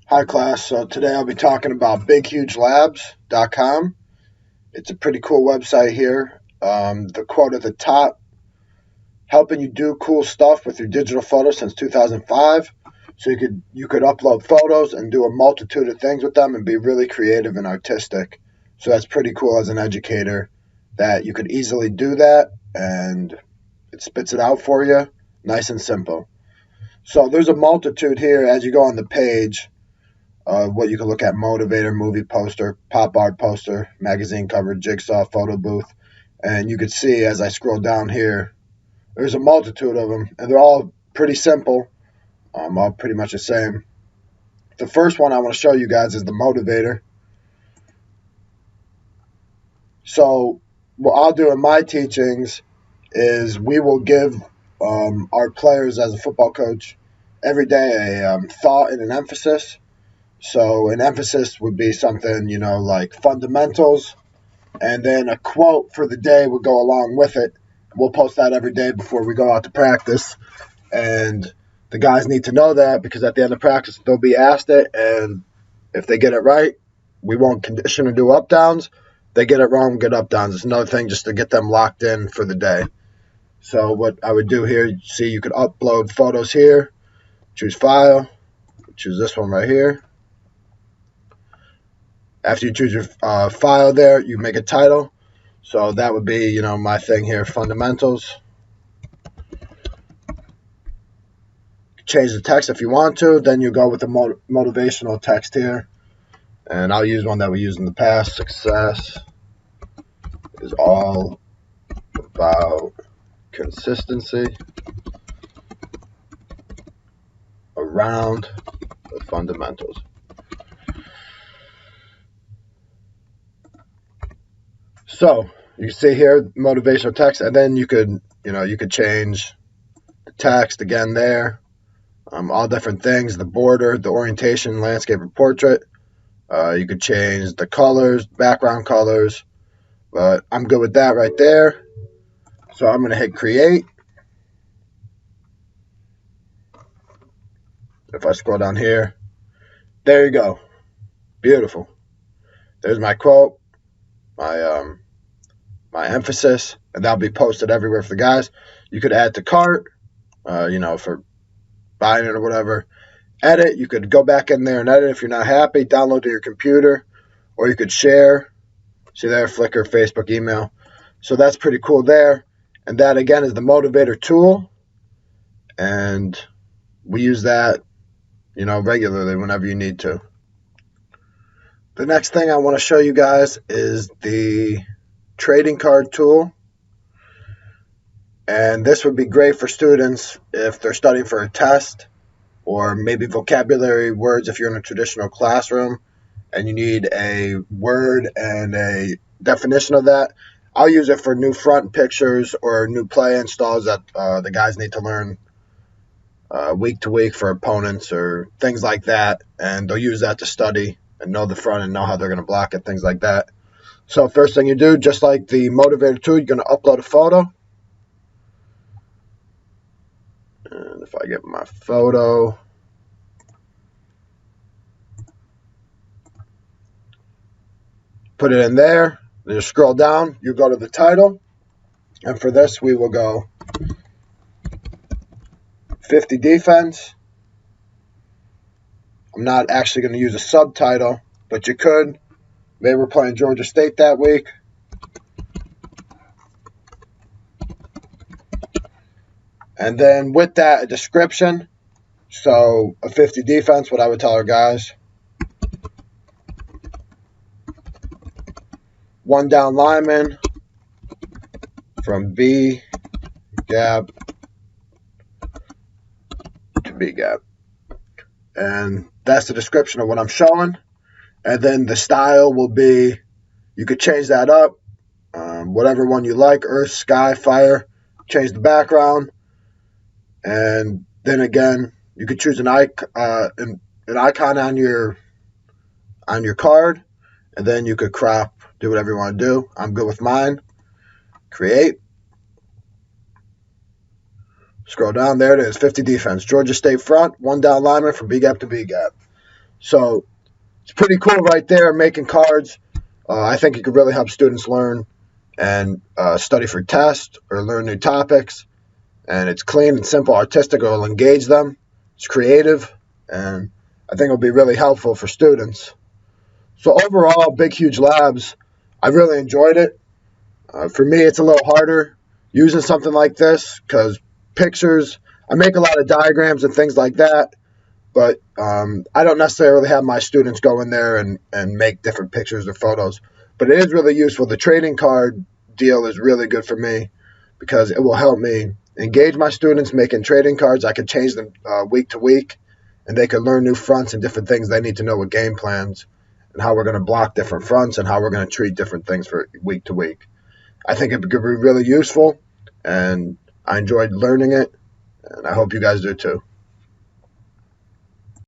Hi class, so today I'll be talking about bighugelabs.com. It's a pretty cool website here. The quote at the top, helping you do cool stuff with your digital photos since 2005. So you could upload photos and do a multitude of things with them and be really creative and artistic. So that's pretty cool as an educator that you could easily do that and it spits it out for you, nice and simple. So there's a multitude here as you go on the page. What you can look at: motivator, movie poster, pop art poster, magazine cover, jigsaw, photo booth. And you can see as I scroll down here, there's a multitude of them, and they're all pretty simple, all pretty much the same. The first one I want to show you guys is the motivator. So what I'll do in my teachings is we will give our players, as a football coach, every day a thought and an emphasis. So an emphasis would be something, like fundamentals, and then a quote for the day would go along with it. We'll post that every day before we go out to practice, and the guys need to know that because at the end of practice they'll be asked it, and if they get it right, we won't condition or do up downs. They get it wrong, get up downs. It's another thing just to get them locked in for the day. So what I would do here, see, you could upload photos here, choose file, choose this one right here. After you choose your file there, you make a title. So that would be, my thing here, fundamentals. Change the text if you want to. Then you go with the motivational text here. And I'll use one that we used in the past. Success is all about consistency around the fundamentals. So you see here motivational text, and then you could change the text again there, all different things, the border, the orientation, landscape, or portrait. You could change the colors, background colors, but I'm good with that right there. So I'm going to hit create. If I scroll down here, there you go. Beautiful. There's my quote, my emphasis, and that'll be posted everywhere for the guys. You could add to cart, for buying it or whatever. Edit, you could go back in there and edit if you're not happy, download to your computer, or you could share. See there, Flickr, Facebook, email. So that's pretty cool there. And that, again, is the motivator tool. And we use that, regularly whenever you need to. The next thing I want to show you guys is the trading card tool. And this would be great for students if they're studying for a test, or maybe vocabulary words if you're in a traditional classroom and you need a word and a definition of that. I'll use it for new front pictures or new play installs that the guys need to learn week to week for opponents or things like that. And they'll use that to study and know the front and know how they're going to block it, things like that. So first thing you do, just like the motivator tool, you're going to upload a photo. And if I get my photo, put it in there, then you scroll down, you go to the title, and for this we will go 50 defense. I'm not actually going to use a subtitle, but you could. Maybe we're playing Georgia State that week. And then with that, a description. So a 50 defense, what I would tell our guys: one down lineman from B gap to B gap. And that's the description of what I'm showing. And then the style will be, you could change that up, whatever one you like, earth, sky, fire. Change the background. And then again, you could choose an icon on your card, and then you could crop, do whatever you want to do. I'm good with mine. Create. Scroll down, there it is, 50 defense. Georgia State front, one down lineman from B gap to B gap. So it's pretty cool right there, making cards. I think it could really help students learn and study for tests or learn new topics. And it's clean and simple, artistic. It'll engage them. It's creative, and I think it'll be really helpful for students. So overall, Big Huge Labs, I really enjoyed it. For me, it's a little harder using something like this because pictures, I make a lot of diagrams and things like that, but I don't necessarily have my students go in there and make different pictures or photos. But it is really useful. The trading card deal is really good for me because it will help me engage my students making trading cards. I could change them week to week, and they could learn new fronts and different things they need to know with game plans and how we're going to block different fronts and how we're going to treat different things for week to week. I think it could be really useful, and I enjoyed learning it, and I hope you guys do too.